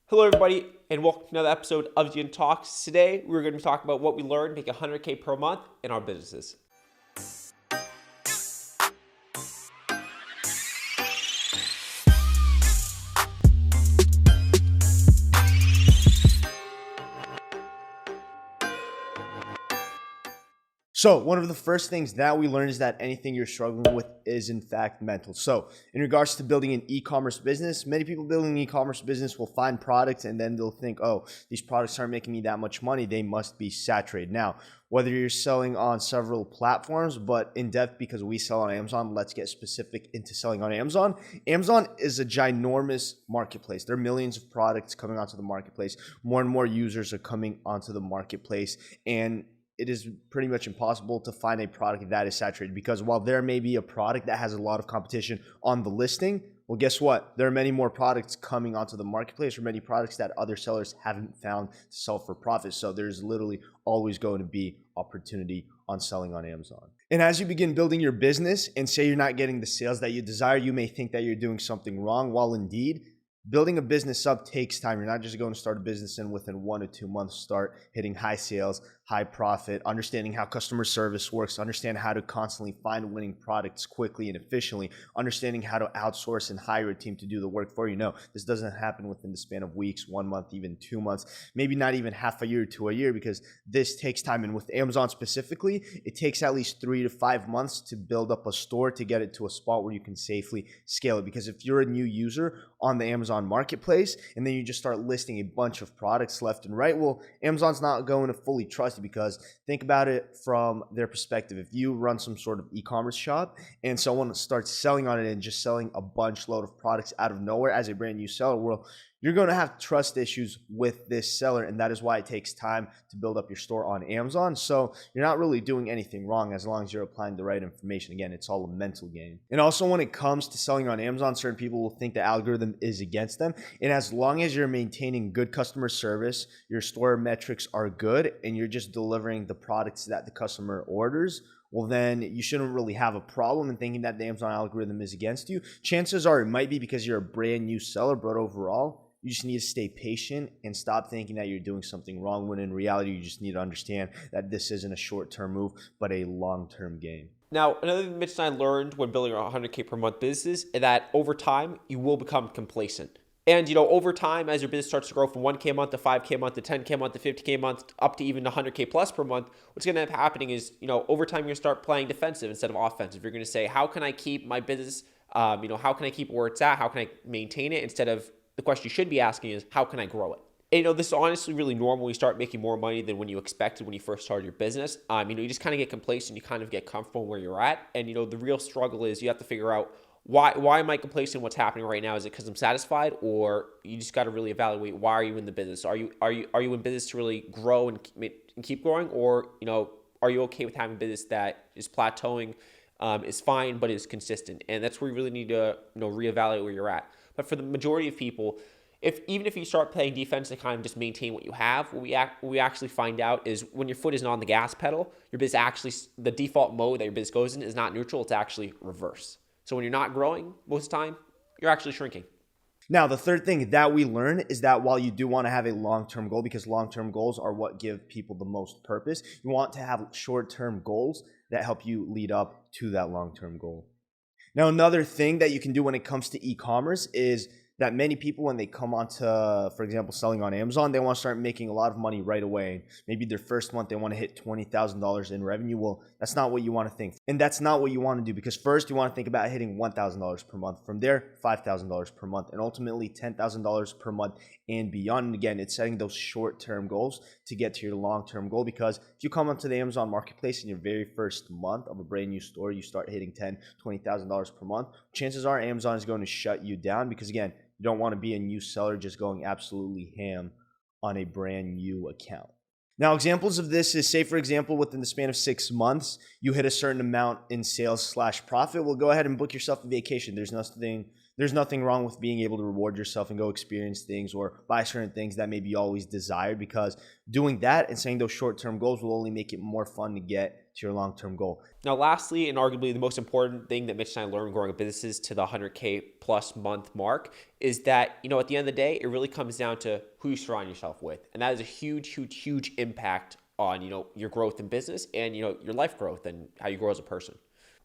Hello, everybody, and welcome to another episode of Gen Talks. Today, we're going to be talking about what we learned make 100K per month in our businesses. So one of the first things that we learned is that anything you're struggling with is in fact mental. So in regards to building an e-commerce business, many people building an e-commerce business will find products and then they'll think, oh, these products aren't making me that much money. They must be saturated. Now, whether you're selling on several platforms, but in depth because we sell on Amazon, let's get specific into selling on Amazon. Amazon is a ginormous marketplace. There are millions of products coming onto the marketplace. More and more users are coming onto the marketplace, and it is pretty much impossible to find a product that is saturated, because while there may be a product that has a lot of competition on the listing, well, guess what? There are many more products coming onto the marketplace, or many products that other sellers haven't found to sell for profit. So there's literally always going to be opportunity on selling on Amazon. And as you begin building your business and say you're not getting the sales that you desire, you may think that you're doing something wrong, while indeed building a business up takes time. You're not just going to start a business and within 1 to 2 months start hitting high sales, high profit, understanding how customer service works, understand how to constantly find winning products quickly and efficiently, understanding how to outsource and hire a team to do the work for you. No, this doesn't happen within the span of weeks, 1 month, even 2 months, maybe not even half a year to a year, because this takes time. And with Amazon specifically, it takes at least 3 to 5 months to build up a store to get it to a spot where you can safely scale it. Because if you're a new user on the Amazon marketplace and then you just start listing a bunch of products left and right, well, Amazon's not going to fully trust you, because think about it from their perspective. If you run some sort of e-commerce shop and someone starts selling on it and just selling a bunch load of products out of nowhere as a brand new seller, well, you're going to have trust issues with this seller, and that is why it takes time to build up your store on Amazon. So you're not really doing anything wrong as long as you're applying the right information. Again, it's all a mental game. And also, when it comes to selling on Amazon, certain people will think the algorithm is against them. And as long as you're maintaining good customer service, your store metrics are good, and you're just delivering the products that the customer orders, well, then you shouldn't really have a problem in thinking that the Amazon algorithm is against you. Chances are it might be because you're a brand new seller, but overall, you just need to stay patient and stop thinking that you're doing something wrong, when in reality, you just need to understand that this isn't a short-term move, but a long-term game. Now, another thing Mitch and I learned when building our 100K per month business is that over time, you will become complacent. And, over time, as your business starts to grow from 1K a month to 5K a month to 10K a month to 50K a month up to even 100K plus per month, what's going to end up happening is, over time, you're going to start playing defensive instead of offensive. You're going to say, how can I keep my business, how can I keep where it's at? How can I maintain it? Instead of the question you should be asking is, how can I grow it? And, this is honestly really normal when you start making more money than when you expected when you first started your business. You just kind of get complacent. You kind of get comfortable where you're at. And, the real struggle is you have to figure out, why am I complacent? What's happening right now? Is it because I'm satisfied, or you just got to really evaluate, why are you in the business? Are you in business to really grow and keep growing, or are you okay with having a business that is plateauing, is fine but is consistent? And that's where you really need to reevaluate where you're at. But for the majority of people, even if you start playing defense to kind of just maintain what you have, what we actually find out is when your foot isn't on the gas pedal, your business actually, the default mode that your business goes in is not neutral, it's actually reverse. So when you're not growing most of the time, you're actually shrinking. Now, the third thing that we learn is that while you do want to have a long-term goal, because long-term goals are what give people the most purpose, you want to have short-term goals that help you lead up to that long-term goal. Now, another thing that you can do when it comes to e-commerce is that many people, when they come onto, for example, selling on Amazon, they want to start making a lot of money right away. Maybe their first month, they want to hit $20,000 in revenue. Well, that's not what you want to think. And that's not what you want to do, because first you want to think about hitting $1,000 per month. From there, $5,000 per month, and ultimately $10,000 per month and beyond. And again, it's setting those short-term goals to get to your long-term goal, because if you come onto the Amazon marketplace in your very first month of a brand new store, you start hitting $10,000, $20,000 per month, chances are Amazon is going to shut you down, because again, you don't want to be a new seller just going absolutely ham on a brand new account. Now, examples of this is, say, for example, within the span of 6 months, you hit a certain amount in sales / profit. Well, go ahead and book yourself a vacation. There's nothing there's nothing wrong with being able to reward yourself and go experience things or buy certain things that maybe you always desired, because doing that and setting those short-term goals will only make it more fun to get to your long-term goal. Now, lastly, and arguably the most important thing that Mitch and I learned growing businesses to the 100K plus month mark is that, at the end of the day, it really comes down to who you surround yourself with. And that is a huge, huge, huge impact on, your growth in business and, your life growth and how you grow as a person.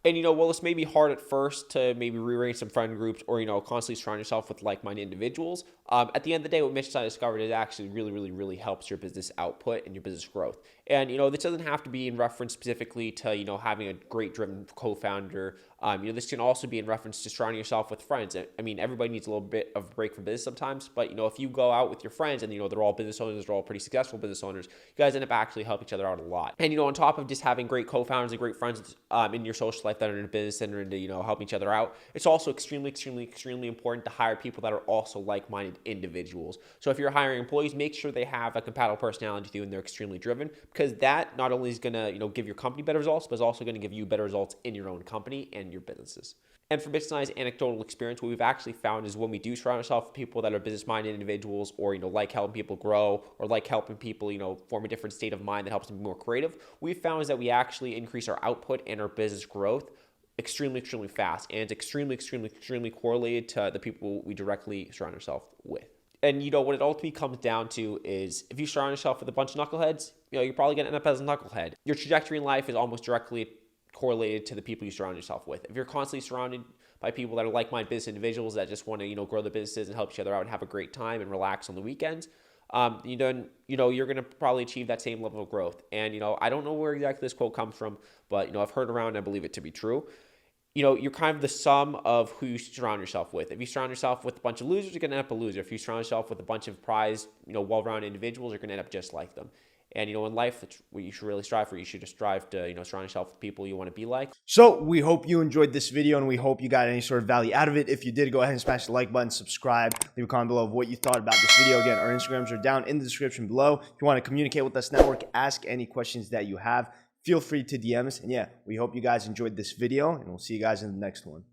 And, while this may be hard at first to maybe rearrange some friend groups or, constantly surround yourself with like-minded individuals, at the end of the day, what Mitch and I discovered is actually really, really, really helps your business output and your business growth. And, this doesn't have to be in reference specifically to, having a great driven co-founder. This can also be in reference to surrounding yourself with friends. I mean, everybody needs a little bit of a break from business sometimes, but, if you go out with your friends and, they're all business owners, they're all pretty successful business owners, you guys end up actually helping each other out a lot. And, on top of just having great co-founders and great friends in your social life that are in business and are into, helping each other out, it's also extremely, extremely, extremely important to hire people that are also like-minded individuals. So if you're hiring employees, make sure they have a compatible personality with you and they're extremely driven, because that not only is going to, give your company better results, but it's also going to give you better results in your own company and your businesses. And from Mitch and I's anecdotal experience, what we've actually found is when we do surround ourselves with people that are business-minded individuals or, like helping people grow or like helping people, form a different state of mind that helps them be more creative, we've found is that we actually increase our output and our business growth extremely, extremely fast. And it's extremely, extremely, extremely correlated to the people we directly surround ourselves with. And, what it ultimately comes down to is if you surround yourself with a bunch of knuckleheads, you're probably going to end up as a knucklehead. Your trajectory in life is almost directly correlated to the people you surround yourself with. If you're constantly surrounded by people that are like-minded business individuals that just want to, grow their businesses and help each other out and have a great time and relax on the weekends, you're going to probably achieve that same level of growth. And, I don't know where exactly this quote comes from, but, I've heard around and I believe it to be true. You're kind of the sum of who you surround yourself with. If you surround yourself with a bunch of losers, you're going to end up a loser. If you surround yourself with a bunch of prized, well-rounded individuals, you're going to end up just like them. And, in life, that's what you should really strive for. You should just strive to, surround yourself with people you want to be like. So we hope you enjoyed this video and we hope you got any sort of value out of it. If you did, go ahead and smash the like button, subscribe, leave a comment below of what you thought about this video. Again, our Instagrams are down in the description below. If you want to communicate with us network, ask any questions that you have, feel free to DM us. And yeah, we hope you guys enjoyed this video and we'll see you guys in the next one.